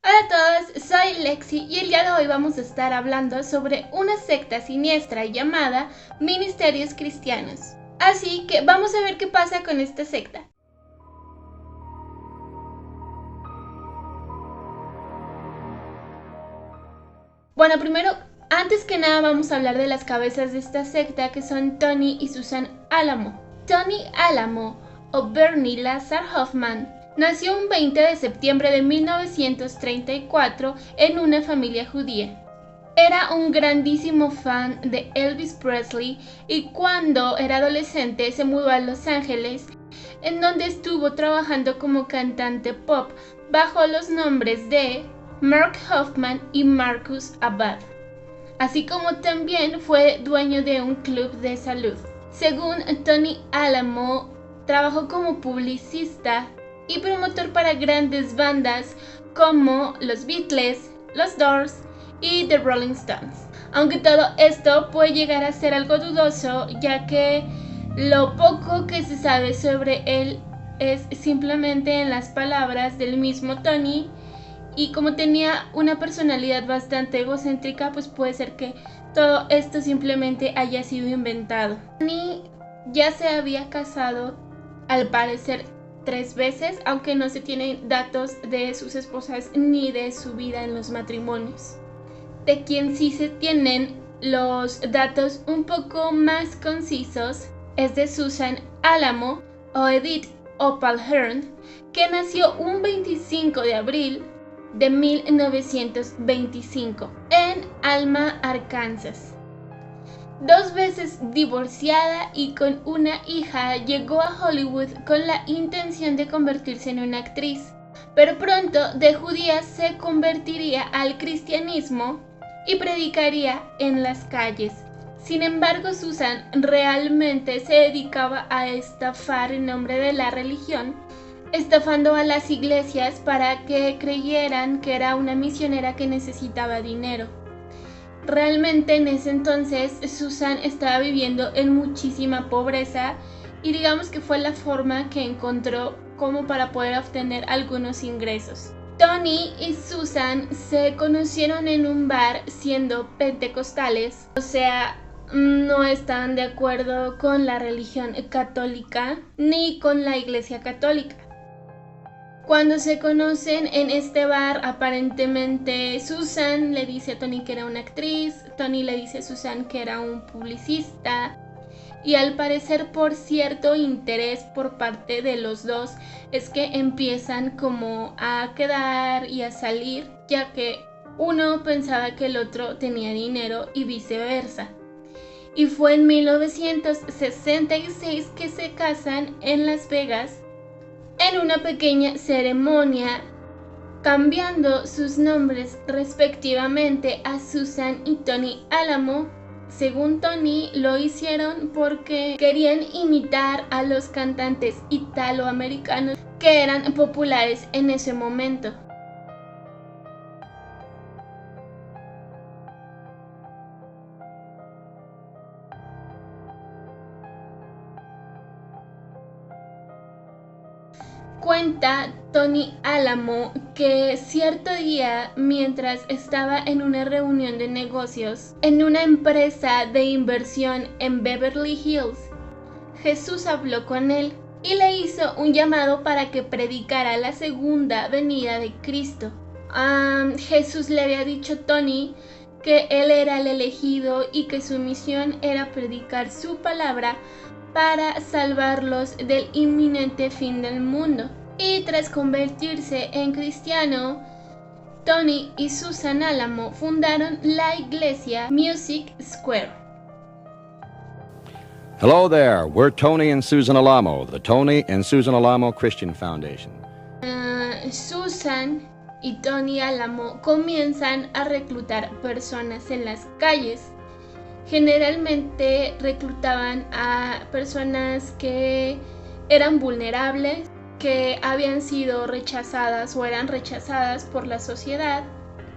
Hola a todos, soy Lexi y el día de hoy vamos a estar hablando sobre una secta siniestra llamada Ministerios Cristianos. Así que vamos a ver qué pasa con esta secta. Bueno, primero, antes que nada vamos a hablar de las cabezas de esta secta, que son Tony y Susan Alamo. Tony Alamo, o Bernie Lazar Hoffman, nació un 20 de septiembre de 1934 en una familia judía. Era un grandísimo fan de Elvis Presley y cuando era adolescente se mudó a Los Ángeles, en donde estuvo trabajando como cantante pop bajo los nombres de Mark Hoffman y Marcus Abad, así como también fue dueño de un club de salud. Según Tony Alamo, trabajó como publicista y promotor para grandes bandas como los Beatles, los Doors y The Rolling Stones. Aunque todo esto puede llegar a ser algo dudoso, ya que lo poco que se sabe sobre él es simplemente en las palabras del mismo Tony, y como tenía una personalidad bastante egocéntrica, pues puede ser que todo esto simplemente haya sido inventado. Tony ya se había casado, al parecer, 3 veces, aunque no se tienen datos de sus esposas ni de su vida en los matrimonios. De quien sí se tienen los datos un poco más concisos es de Susan Alamo, o Edith Opal Hearn, que nació un 25 de abril de 1925 en Alma, Arkansas. 2 veces divorciada y con una hija, llegó a Hollywood con la intención de convertirse en una actriz, pero pronto de judía se convertiría al cristianismo y predicaría en las calles. Sin embargo, Susan realmente se dedicaba a estafar en nombre de la religión, estafando a las iglesias para que creyeran que era una misionera que necesitaba dinero. Realmente en ese entonces Susan estaba viviendo en muchísima pobreza y digamos que fue la forma que encontró como para poder obtener algunos ingresos. Tony y Susan se conocieron en un bar siendo pentecostales, o sea, no estaban de acuerdo con la religión católica ni con la iglesia católica. Cuando se conocen en este bar, aparentemente Susan le dice a Tony que era una actriz, Tony le dice a Susan que era un publicista, y al parecer por cierto interés por parte de los dos es que empiezan como a quedar y a salir, ya que uno pensaba que el otro tenía dinero y viceversa. Y fue en 1966 que se casan en Las Vegas en una pequeña ceremonia, cambiando sus nombres respectivamente a Susan y Tony Alamo. Según Tony, lo hicieron porque querían imitar a los cantantes italoamericanos que eran populares en ese momento. Cuenta Tony Alamo que cierto día, mientras estaba en una reunión de negocios en una empresa de inversión en Beverly Hills, Jesús habló con él y le hizo un llamado para que predicara la segunda venida de Cristo. Jesús le había dicho a Tony que él era el elegido y que su misión era predicar su palabra para salvarlos del inminente fin del mundo. Y tras convertirse en cristiano, Tony y Susan Alamo fundaron la iglesia Music Square. Hello there, we're Tony and Susan Alamo, the Tony and Susan Alamo Christian Foundation. Susan y Tony Alamo comienzan a reclutar personas en las calles. Generalmente reclutaban a personas que eran vulnerables, que habían sido rechazadas o eran rechazadas por la sociedad,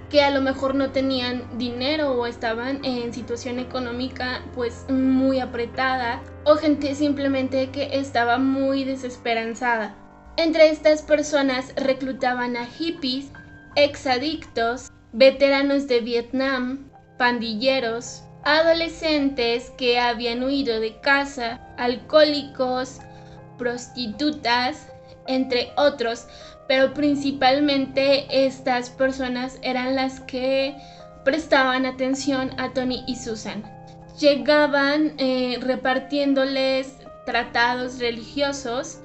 que a lo mejor no tenían dinero o estaban en situación económica pues muy apretada, o gente simplemente que estaba muy desesperanzada. Entre estas personas reclutaban a hippies exadictos, veteranos de Vietnam, pandilleros, adolescentes que habían huido de casa, alcohólicos, prostitutas, entre otros, pero principalmente estas personas eran las que prestaban atención a Tony y Susan. Llegaban repartiéndoles tratados religiosos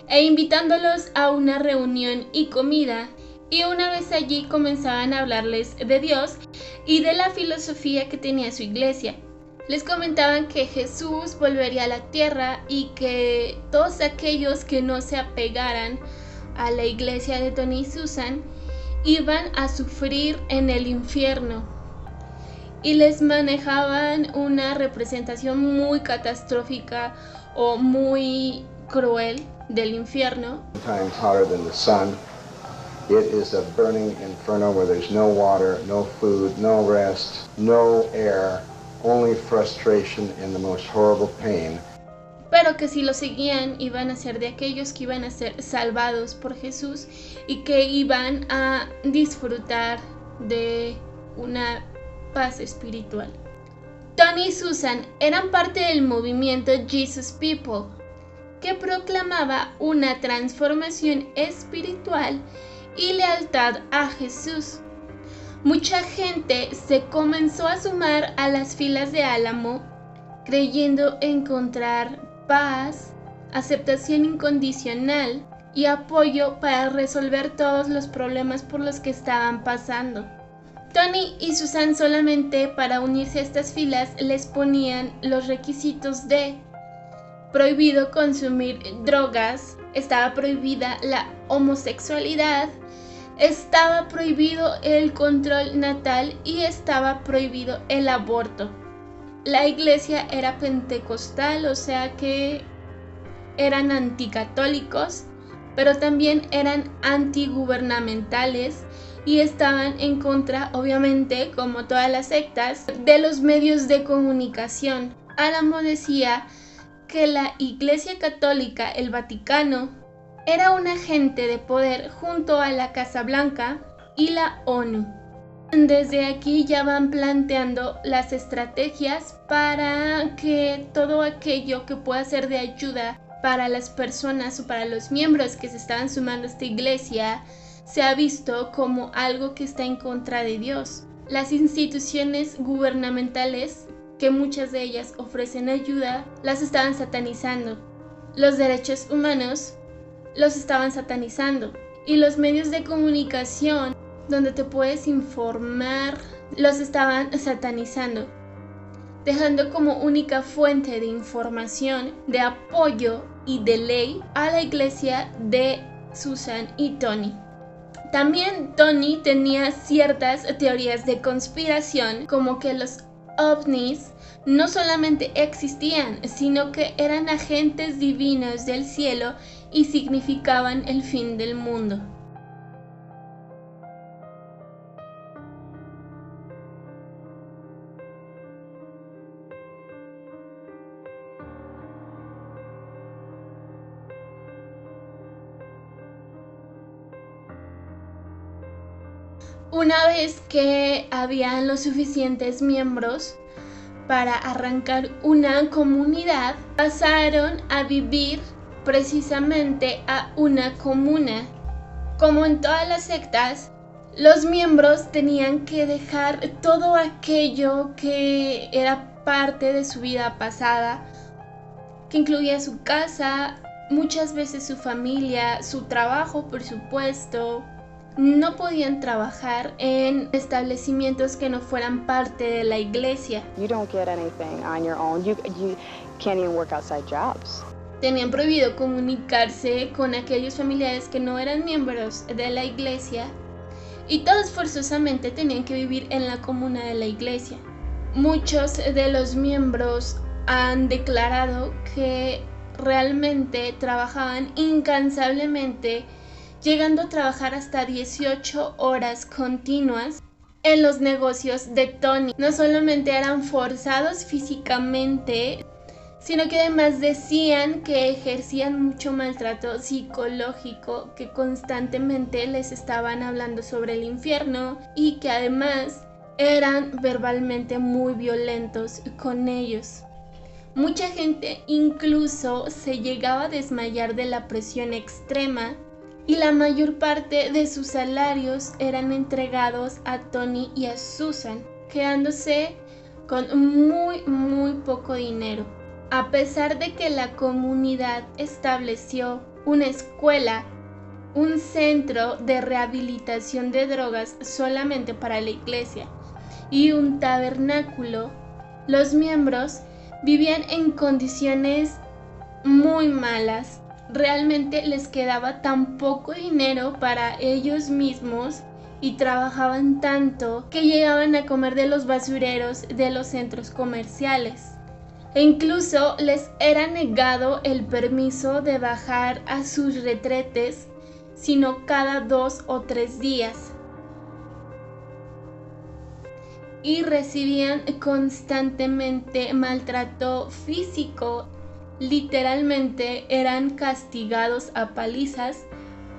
e invitándolos a una reunión y comida, y una vez allí comenzaban a hablarles de Dios y de la filosofía que tenía su iglesia. Les comentaban que Jesús volvería a la tierra y que todos aquellos que no se apegaran a la iglesia de Tony y Susan iban a sufrir en el infierno, y les manejaban una representación muy catastrófica o muy cruel del infierno. Times hotter than the sun. It is a burning inferno where there's no water, no food, no rest, no air, only frustration and the most horrible pain. Pero que si lo seguían iban a ser de aquellos que iban a ser salvados por Jesús y que iban a disfrutar de una paz espiritual. Tony y Susan eran parte del movimiento Jesus People, que proclamaba una transformación espiritual y lealtad a Jesús. Mucha gente se comenzó a sumar a las filas de Álamo, creyendo encontrar paz, aceptación incondicional y apoyo para resolver todos los problemas por los que estaban pasando. Tony y Susan solamente para unirse a estas filas les ponían los requisitos de prohibido consumir drogas, estaba prohibida la homosexualidad, estaba prohibido el control natal y estaba prohibido el aborto. La iglesia era pentecostal, o sea que eran anticatólicos, pero también eran antigubernamentales y estaban en contra, obviamente, como todas las sectas, de los medios de comunicación. Álamo decía que la Iglesia Católica, el Vaticano, era un agente de poder junto a la Casa Blanca y la ONU. Desde aquí ya van planteando las estrategias para que todo aquello que pueda ser de ayuda para las personas o para los miembros que se estaban sumando a esta iglesia sea visto como algo que está en contra de Dios. Las instituciones gubernamentales, que muchas de ellas ofrecen ayuda, las estaban satanizando. Los derechos humanos los estaban satanizando. Y los medios de comunicación donde te puedes informar los estaban satanizando, dejando como única fuente de información, de apoyo y de ley a la iglesia de Susan y Tony. También Tony tenía ciertas teorías de conspiración, como que los ovnis no solamente existían, sino que eran agentes divinos del cielo y significaban el fin del mundo. Una vez que habían los suficientes miembros para arrancar una comunidad, pasaron a vivir precisamente a una comuna. Como en todas las sectas, los miembros tenían que dejar todo aquello que era parte de su vida pasada, que incluía su casa, muchas veces su familia, su trabajo, por supuesto. No podían trabajar en establecimientos que no fueran parte de la iglesia. You don't get anything on your own. You can't even work outside jobs. Tenían prohibido comunicarse con aquellos familiares que no eran miembros de la iglesia, y todos forzosamente tenían que vivir en la comuna de la iglesia. Muchos de los miembros han declarado que realmente trabajaban incansablemente, llegando a trabajar hasta 18 horas continuas en los negocios de Tony. No solamente eran forzados físicamente, sino que además decían que ejercían mucho maltrato psicológico, que constantemente les estaban hablando sobre el infierno y que además eran verbalmente muy violentos con ellos. Mucha gente incluso se llegaba a desmayar de la presión extrema y la mayor parte de sus salarios eran entregados a Tony y a Susan, quedándose con muy poco dinero. A pesar de que la comunidad estableció una escuela, un centro de rehabilitación de drogas solamente para la iglesia y un tabernáculo, los miembros vivían en condiciones muy malas. Realmente les quedaba tan poco dinero para ellos mismos y trabajaban tanto que llegaban a comer de los basureros de los centros comerciales. E incluso les era negado el permiso de bajar a sus retretes, sino cada 2 o 3 días. Y recibían constantemente maltrato físico. Literalmente eran castigados a palizas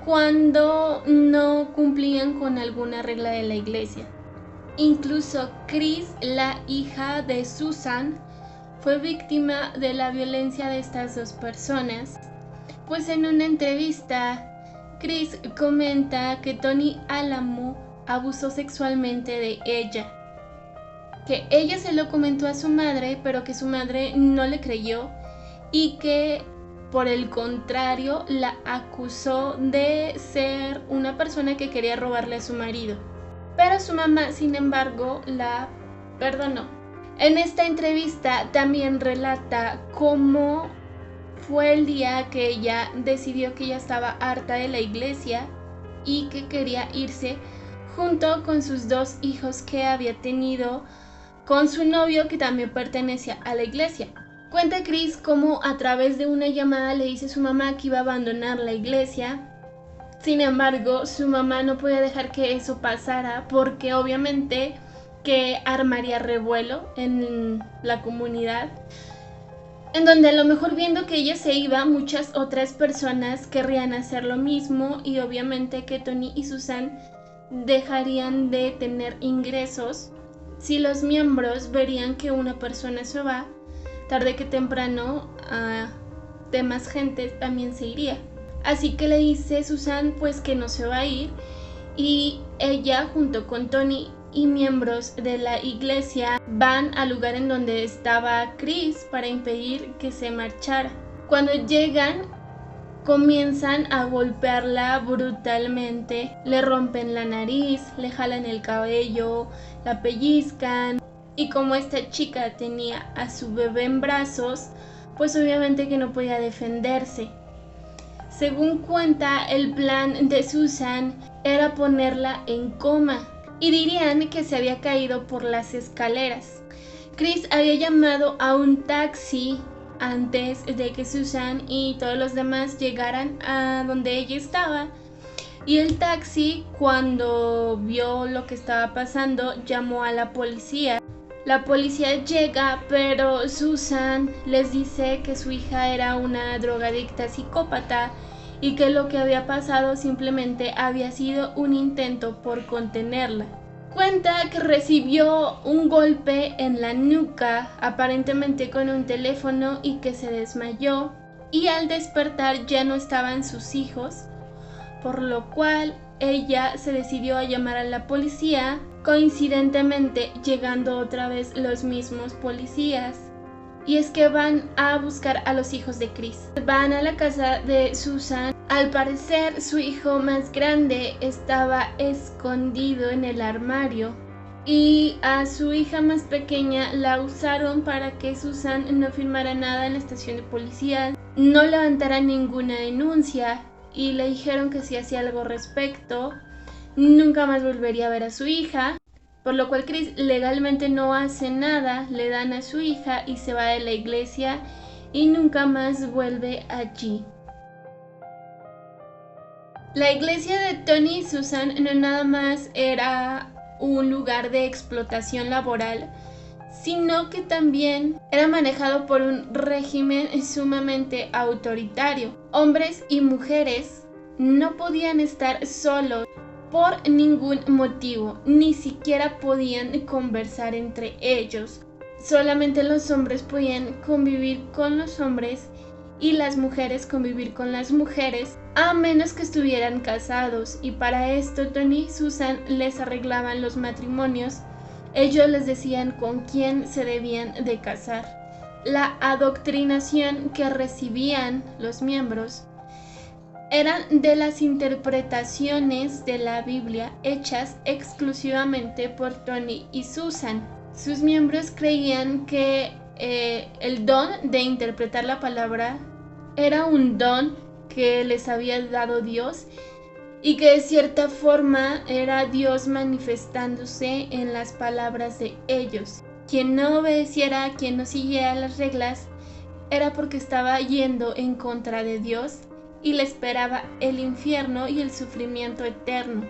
cuando no cumplían con alguna regla de la iglesia. Incluso Chris, la hija de Susan, fue víctima de la violencia de estas dos personas, pues en una entrevista Chris comenta que Tony Alamo abusó sexualmente de ella, que ella se lo comentó a su madre, pero que su madre no le creyó y que por el contrario la acusó de ser una persona que quería robarle a su marido, pero su mamá, sin embargo, la perdonó. En esta entrevista también relata cómo fue el día que ella decidió que ella estaba harta de la iglesia y que quería irse junto con sus 2 hijos que había tenido con su novio, que también pertenecía a la iglesia. Cuenta Chris cómo a través de una llamada le dice a su mamá que iba a abandonar la iglesia. Sin embargo, su mamá no podía dejar que eso pasara porque obviamente que armaría revuelo en la comunidad, en donde a lo mejor viendo que ella se iba, muchas otras personas querrían hacer lo mismo y obviamente que Tony y Susan dejarían de tener ingresos si los miembros verían que una persona se va, tarde que temprano demás gente también se iría. Así que le dice Susan pues que no se va a ir y ella junto con Tony y miembros de la iglesia van al lugar en donde estaba Chris para impedir que se marchara. Cuando llegan, comienzan a golpearla brutalmente, le rompen la nariz, le jalan el cabello, la pellizcan, y como esta chica tenía a su bebé en brazos, pues obviamente que no podía defenderse. Según cuenta, el plan de Susan era ponerla en coma y dirían que se había caído por las escaleras. Chris había llamado a un taxi antes de que Susan y todos los demás llegaran a donde ella estaba, y el taxi, cuando vio lo que estaba pasando, llamó a la policía. La policía llega, pero Susan les dice que su hija era una drogadicta psicópata y que lo que había pasado simplemente había sido un intento por contenerla. Cuenta que recibió un golpe en la nuca, aparentemente con un teléfono, y que se desmayó, y al despertar ya no estaban sus hijos, por lo cual ella se decidió a llamar a la policía, coincidentemente llegando otra vez los mismos policías. Y es que van a buscar a los hijos de Chris. Van a la casa de Susan. Al parecer, su hijo más grande estaba escondido en el armario. Y a su hija más pequeña la usaron para que Susan no firmara nada en la estación de policía, no levantara ninguna denuncia, y le dijeron que si hacía algo al respecto, nunca más volvería a ver a su hija. Por lo cual Chris legalmente no hace nada, le dan a su hija y se va de la iglesia y nunca más vuelve allí. La iglesia de Tony y Susan no nada más era un lugar de explotación laboral, sino que también era manejado por un régimen sumamente autoritario. Hombres y mujeres no podían estar solos por ningún motivo, ni siquiera podían conversar entre ellos. Solamente los hombres podían convivir con los hombres y las mujeres convivir con las mujeres, a menos que estuvieran casados, y para esto Tony y Susan les arreglaban los matrimonios. Ellos les decían con quién se debían de casar. La adoctrinación que recibían los miembros eran de las interpretaciones de la Biblia hechas exclusivamente por Tony y Susan. Sus miembros creían que el don de interpretar la palabra era un don que les había dado Dios y que de cierta forma era Dios manifestándose en las palabras de ellos. Quien no obedeciera, quien no siguiera las reglas, era porque estaba yendo en contra de Dios y le esperaba el infierno y el sufrimiento eterno.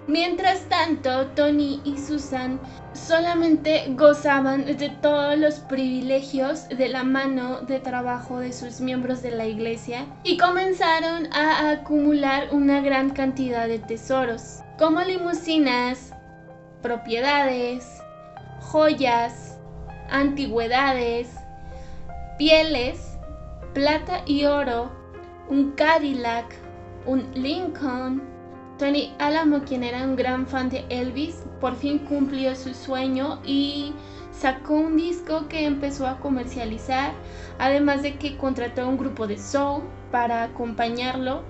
Mientras tanto, Tony y Susan solamente gozaban de todos los privilegios de la mano de trabajo de sus miembros de la iglesia y comenzaron a acumular una gran cantidad de tesoros, como limusinas, propiedades, joyas, antigüedades, pieles, plata y oro, un Cadillac, un Lincoln. Tony Alamo, quien era un gran fan de Elvis, por fin cumplió su sueño y sacó un disco que empezó a comercializar, además de que contrató a un grupo de soul para acompañarlo.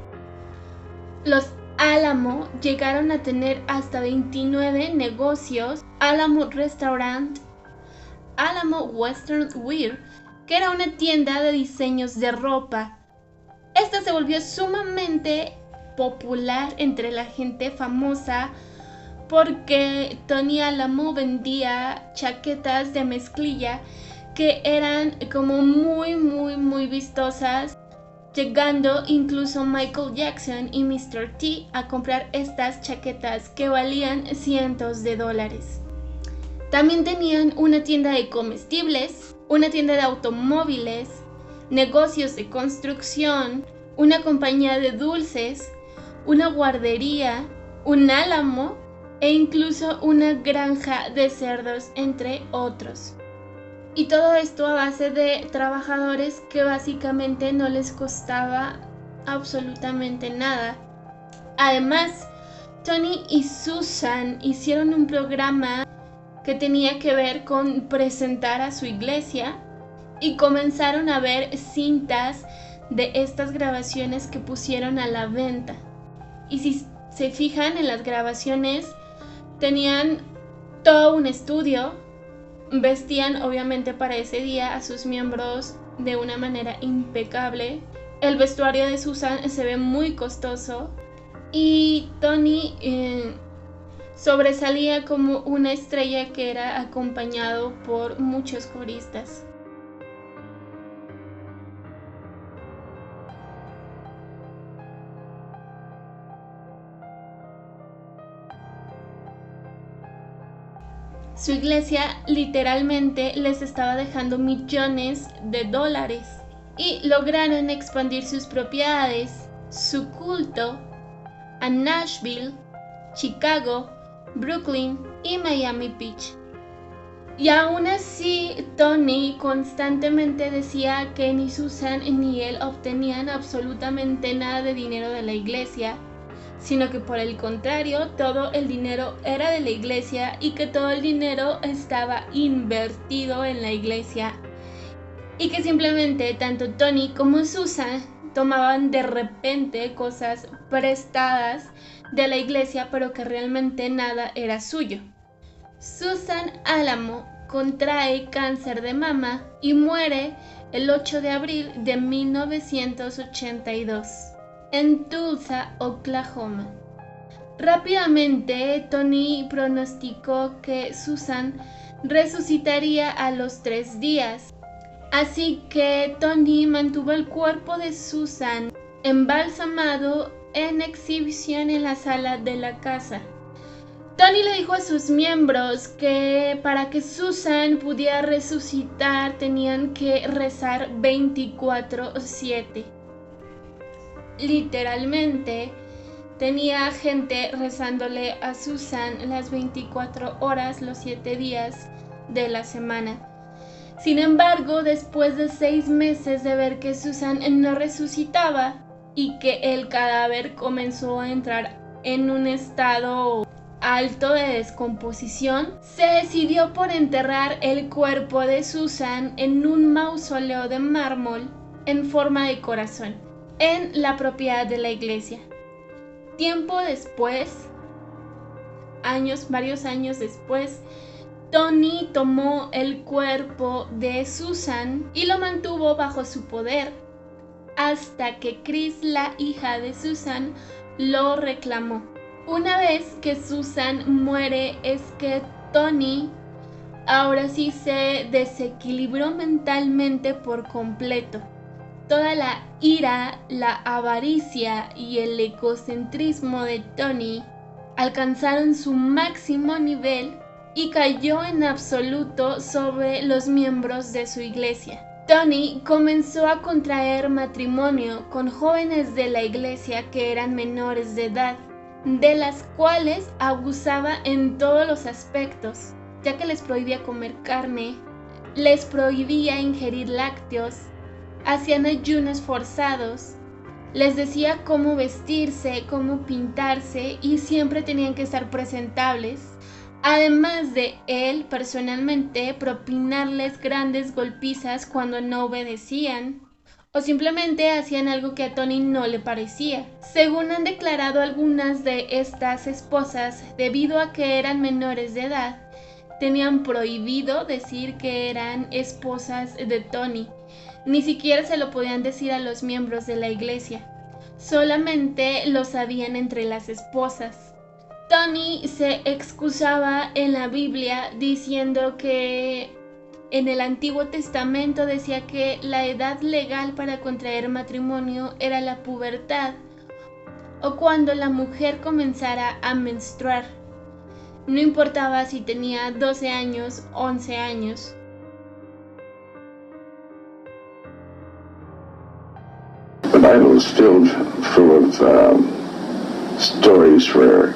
Los Alamo llegaron a tener hasta 29 negocios: Alamo Restaurant, Alamo Western Wear, que era una tienda de diseños de ropa. Esta se volvió sumamente popular entre la gente famosa porque Tony Alamo vendía chaquetas de mezclilla que eran como muy vistosas, llegando incluso Michael Jackson y Mr. T a comprar estas chaquetas que valían cientos de dólares. También tenían una tienda de comestibles, una tienda de automóviles, negocios de construcción, una compañía de dulces, una guardería, un álamo e incluso una granja de cerdos, entre otros. Y todo esto a base de trabajadores que básicamente no les costaba absolutamente nada. Además, Tony y Susan hicieron un programa que tenía que ver con presentar a su iglesia y comenzaron a ver cintas de estas grabaciones que pusieron a la venta. Y si se fijan en las grabaciones, tenían todo un estudio, vestían obviamente para ese día a sus miembros de una manera impecable. El vestuario de Susan se ve muy costoso y Tony sobresalía como una estrella que era acompañado por muchos coristas. Su iglesia literalmente les estaba dejando millones de dólares y lograron expandir sus propiedades, su culto, a Nashville, Chicago, Brooklyn y Miami Beach. Y aún así, Tony constantemente decía que ni Susan ni él obtenían absolutamente nada de dinero de la iglesia, sino que por el contrario, todo el dinero era de la iglesia y que todo el dinero estaba invertido en la iglesia y que simplemente tanto Tony como Susan tomaban de repente cosas prestadas de la iglesia, pero que realmente nada era suyo. Susan Alamo contrae cáncer de mama y muere el 8 de abril de 1982. En Tulsa, Oklahoma. Rápidamente, Tony pronosticó que Susan resucitaría a los 3 días. Así que Tony mantuvo el cuerpo de Susan embalsamado en exhibición en la sala de la casa. Tony le dijo a sus miembros que para que Susan pudiera resucitar tenían que rezar 24/7. Literalmente tenía gente rezándole a Susan las 24 horas, los 7 días de la semana. Sin embargo, después de 6 meses de ver que Susan no resucitaba y que el cadáver comenzó a entrar en un estado alto de descomposición, se decidió por enterrar el cuerpo de Susan en un mausoleo de mármol en forma de corazón, en la propiedad de la iglesia. Tiempo después, varios años después, Tony tomó el cuerpo de Susan y lo mantuvo bajo su poder hasta que Chris, la hija de Susan, lo reclamó. Una vez que Susan muere es que Tony ahora sí se desequilibró mentalmente por completo. Toda la ira, la avaricia y el egocentrismo de Tony alcanzaron su máximo nivel y cayó en absoluto sobre los miembros de su iglesia. Tony comenzó a contraer matrimonio con jóvenes de la iglesia que eran menores de edad, de las cuales abusaba en todos los aspectos, ya que les prohibía comer carne, les prohibía ingerir lácteos, hacían ayunos forzados, les decía cómo vestirse, cómo pintarse y siempre tenían que estar presentables. Además de él personalmente propinarles grandes golpizas cuando no obedecían o simplemente hacían algo que a Tony no le parecía. Según han declarado algunas de estas esposas, debido a que eran menores de edad, tenían prohibido decir que eran esposas de Tony. Ni siquiera se lo podían decir a los miembros de la iglesia. Solamente lo sabían entre las esposas. Tony se excusaba en la Biblia diciendo que en el Antiguo Testamento decía que la edad legal para contraer matrimonio era la pubertad o cuando la mujer comenzara a menstruar. No importaba si tenía 12 años, 11 años. The Bible is filled full of stories where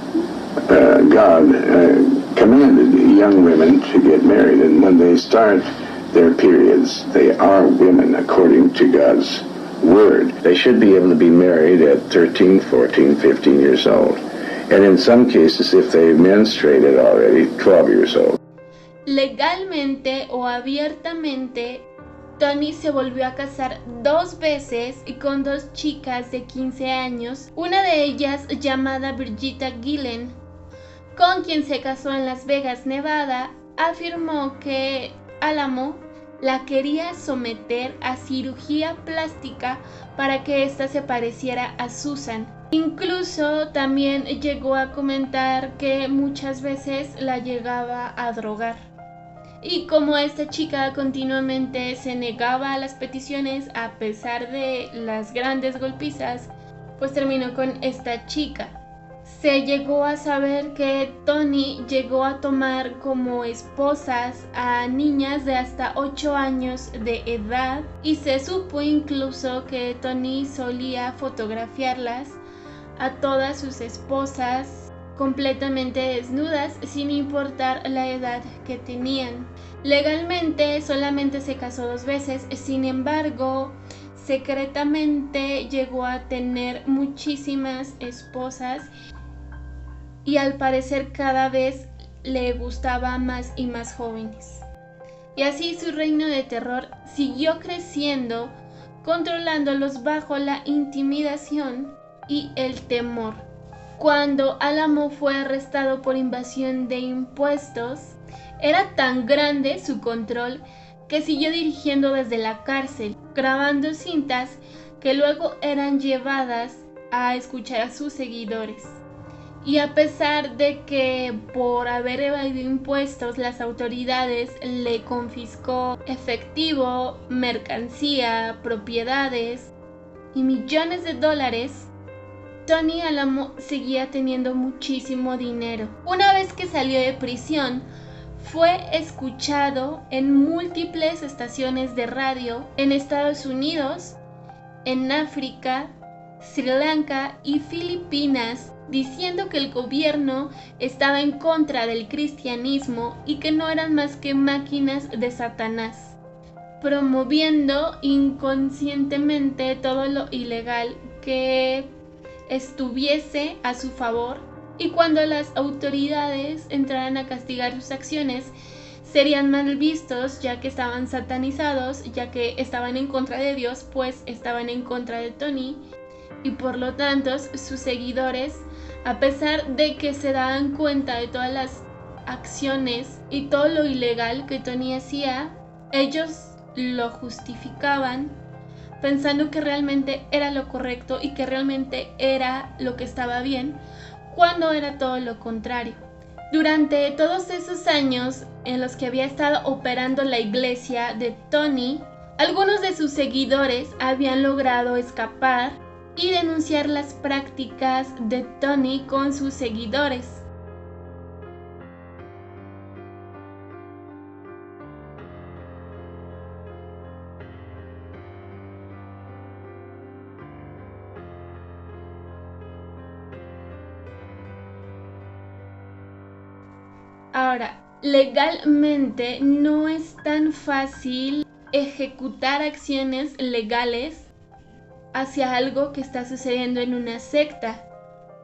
God commanded young women to get married, and when they start their periods, they are women according to God's word. They should be able to be married at 13, 14, 15 years old, and in some cases, if they menstruated already, 12 years old. Legalmente o abiertamente, Tony se volvió a casar 2 veces y con 2 chicas de 15 años, una de ellas llamada Brigitta Gillen, con quien se casó en Las Vegas, Nevada. Afirmó que Alamo la quería someter a cirugía plástica para que ésta se pareciera a Susan. Incluso también llegó a comentar que muchas veces la llegaba a drogar. Y como esta chica continuamente se negaba a las peticiones a pesar de las grandes golpizas, pues terminó con esta chica. Se llegó a saber que Tony llegó a tomar como esposas a niñas de hasta 8 años de edad y se supo incluso que Tony solía fotografiarlas a todas sus esposas completamente desnudas sin importar la edad que tenían. Legalmente solamente se casó 2 veces, sin embargo, secretamente llegó a tener muchísimas esposas y al parecer cada vez le gustaba más y más jóvenes. Y así su reino de terror siguió creciendo, controlándolos bajo la intimidación y el temor. Cuando Alamo fue arrestado por invasión de impuestos, era tan grande su control que siguió dirigiendo desde la cárcel, grabando cintas que luego eran llevadas a escuchar a sus seguidores. Y a pesar de que por haber evadido impuestos las autoridades le confiscó efectivo, mercancía, propiedades y millones de dólares, Tony Alamo seguía teniendo muchísimo dinero. Una vez que salió de prisión, fue escuchado en múltiples estaciones de radio en Estados Unidos, en África, Sri Lanka y Filipinas, diciendo que el gobierno estaba en contra del cristianismo y que no eran más que máquinas de Satanás, promoviendo inconscientemente todo lo ilegal que estuviese a su favor, y cuando las autoridades entraran a castigar sus acciones serían mal vistos, ya que estaban satanizados, ya que estaban en contra de Dios, pues estaban en contra de Tony, y por lo tanto sus seguidores, a pesar de que se daban cuenta de todas las acciones y todo lo ilegal que Tony hacía, ellos lo justificaban pensando que realmente era lo correcto y que realmente era lo que estaba bien, cuando era todo lo contrario. Durante todos esos años en los que había estado operando la iglesia de Tony, algunos de sus seguidores habían logrado escapar y denunciar las prácticas de Tony con sus seguidores. Ahora, legalmente no es tan fácil ejecutar acciones legales hacia algo que está sucediendo en una secta,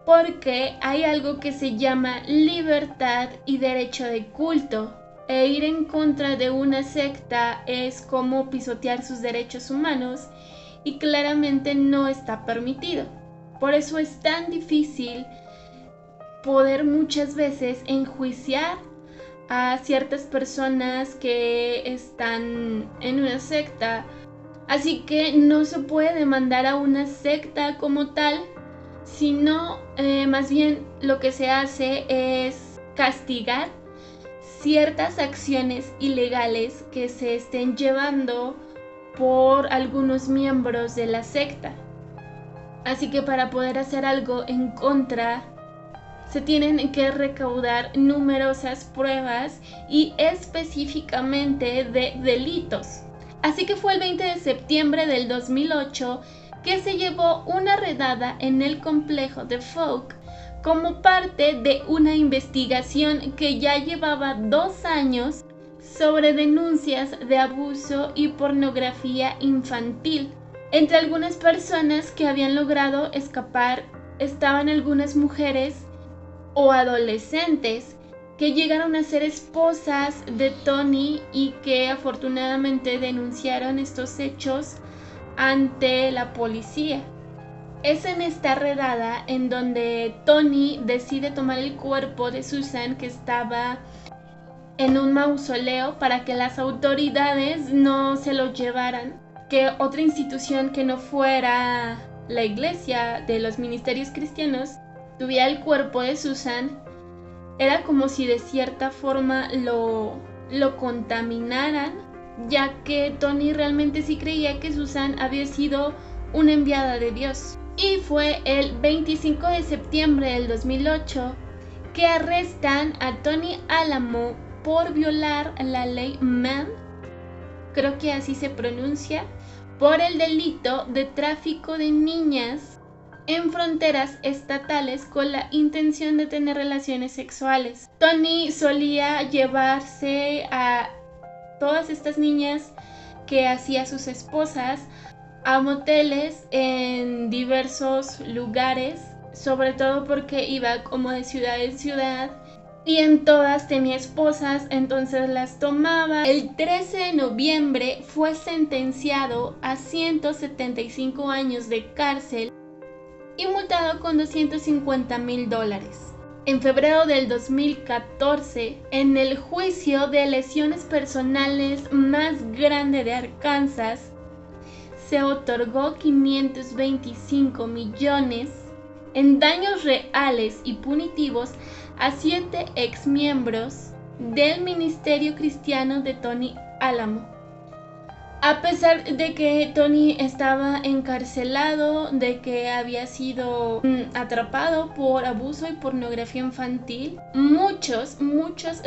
porque hay algo que se llama libertad y derecho de culto, e ir en contra de una secta es como pisotear sus derechos humanos y claramente no está permitido. Por eso es tan difícil poder muchas veces enjuiciar a ciertas personas que están en una secta. Así que no se puede demandar a una secta como tal, sino más bien lo que se hace es castigar ciertas acciones ilegales que se estén llevando por algunos miembros de la secta. Así que para poder hacer algo en contra, se tienen que recaudar numerosas pruebas y específicamente de delitos. Así que fue el 20 de septiembre del 2008 que se llevó una redada en el complejo de Folk como parte de una investigación que ya llevaba 2 años sobre denuncias de abuso y pornografía infantil. Entre algunas personas que habían logrado escapar estaban algunas mujeres o adolescentes que llegaron a ser esposas de Tony y que afortunadamente denunciaron estos hechos ante la policía. Es en esta redada en donde Tony decide tomar el cuerpo de Susan, que estaba en un mausoleo, para que las autoridades no se lo llevaran, que otra institución que no fuera la iglesia de los ministerios cristianos tuviera el cuerpo de Susan. Era como si de cierta forma lo contaminaran, ya que Tony realmente sí creía que Susan había sido una enviada de Dios. Y fue el 25 de septiembre del 2008 que arrestan a Tony Alamo por violar la ley Mann, creo que así se pronuncia, por el delito de tráfico de niñas en fronteras estatales con la intención de tener relaciones sexuales. Tony solía llevarse a todas estas niñas que hacía sus esposas a moteles en diversos lugares, sobre todo porque iba como de ciudad en ciudad y en todas tenía esposas, entonces las tomaba. El 13 de noviembre fue sentenciado a 175 años de cárcel y multado con $250,000. En febrero del 2014, en el juicio de lesiones personales más grande de Arkansas, se otorgó $525 millones en daños reales y punitivos a 7 exmiembros del ministerio cristiano de Tony Alamo. A pesar de que Tony estaba encarcelado, de que había sido atrapado por abuso y pornografía infantil, muchos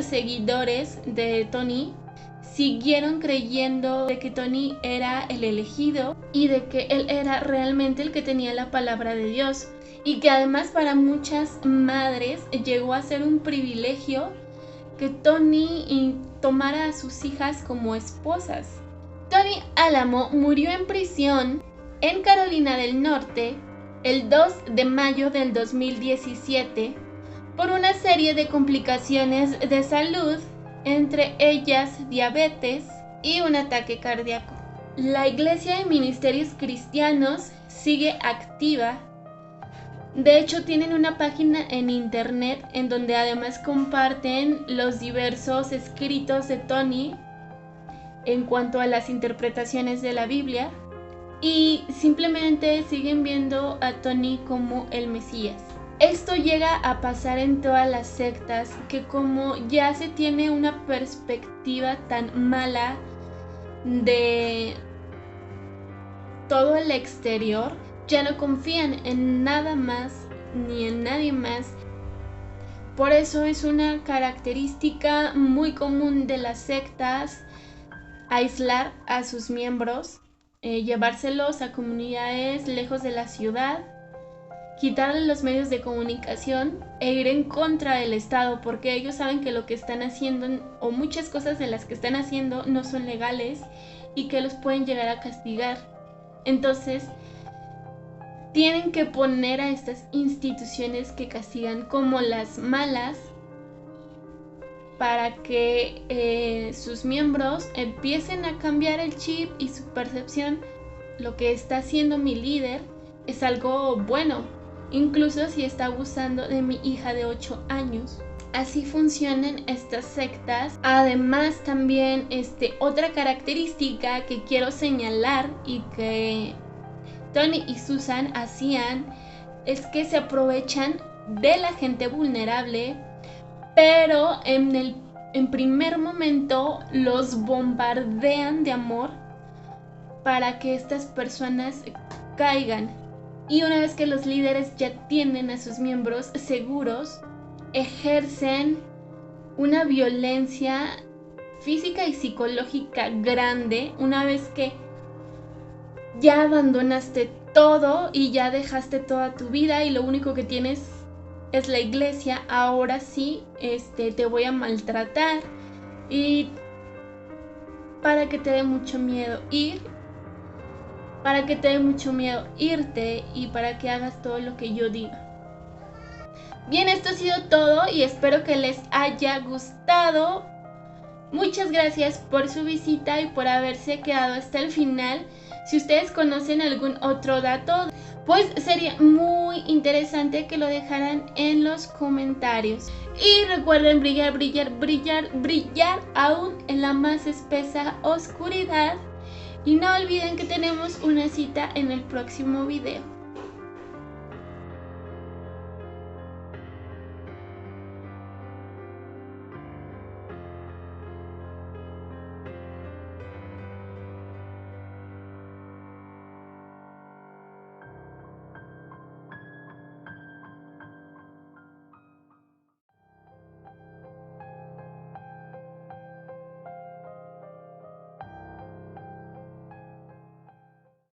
seguidores de Tony siguieron creyendo de que Tony era el elegido y de que él era realmente el que tenía la palabra de Dios, y que además para muchas madres llegó a ser un privilegio que Tony tomara a sus hijas como esposas. Tony Alamo murió en prisión en Carolina del Norte el 2 de mayo del 2017 por una serie de complicaciones de salud, entre ellas diabetes y un ataque cardíaco. La Iglesia de Ministerios Cristianos sigue activa. De hecho, tienen una página en internet en donde además comparten los diversos escritos de Tony en cuanto a las interpretaciones de la Biblia, y simplemente siguen viendo a Tony como el Mesías. Esto llega a pasar en todas las sectas, que como ya se tiene una perspectiva tan mala de todo el exterior, ya no confían en nada más ni en nadie más. Por eso es una característica muy común de las sectas aislar a sus miembros, llevárselos a comunidades lejos de la ciudad, quitarle los medios de comunicación e ir en contra del Estado, porque ellos saben que lo que están haciendo, o muchas cosas de las que están haciendo, no son legales y que los pueden llegar a castigar. Entonces tienen que poner a estas instituciones que castigan como las malas, para que sus miembros empiecen a cambiar el chip y su percepción. Lo que está haciendo mi líder es algo bueno, incluso si está abusando de mi hija de 8 años. Así funcionan estas sectas. Además, también otra característica que quiero señalar y que Tony y Susan hacían es que se aprovechan de la gente vulnerable, pero en primer momento los bombardean de amor para que estas personas caigan. Y una vez que los líderes ya tienen a sus miembros seguros, ejercen una violencia física y psicológica grande. Una vez que ya abandonaste todo y ya dejaste toda tu vida y lo único que tienes es la iglesia, ahora sí te voy a maltratar, y para que te dé mucho miedo irte y para que hagas todo lo que yo diga. Bien, esto ha sido todo y espero que les haya gustado. Muchas gracias por su visita y por haberse quedado hasta el final. Si ustedes conocen algún otro dato, pues sería muy interesante que lo dejaran en los comentarios. Y recuerden brillar, brillar, brillar, brillar aún en la más espesa oscuridad. Y no olviden que tenemos una cita en el próximo video.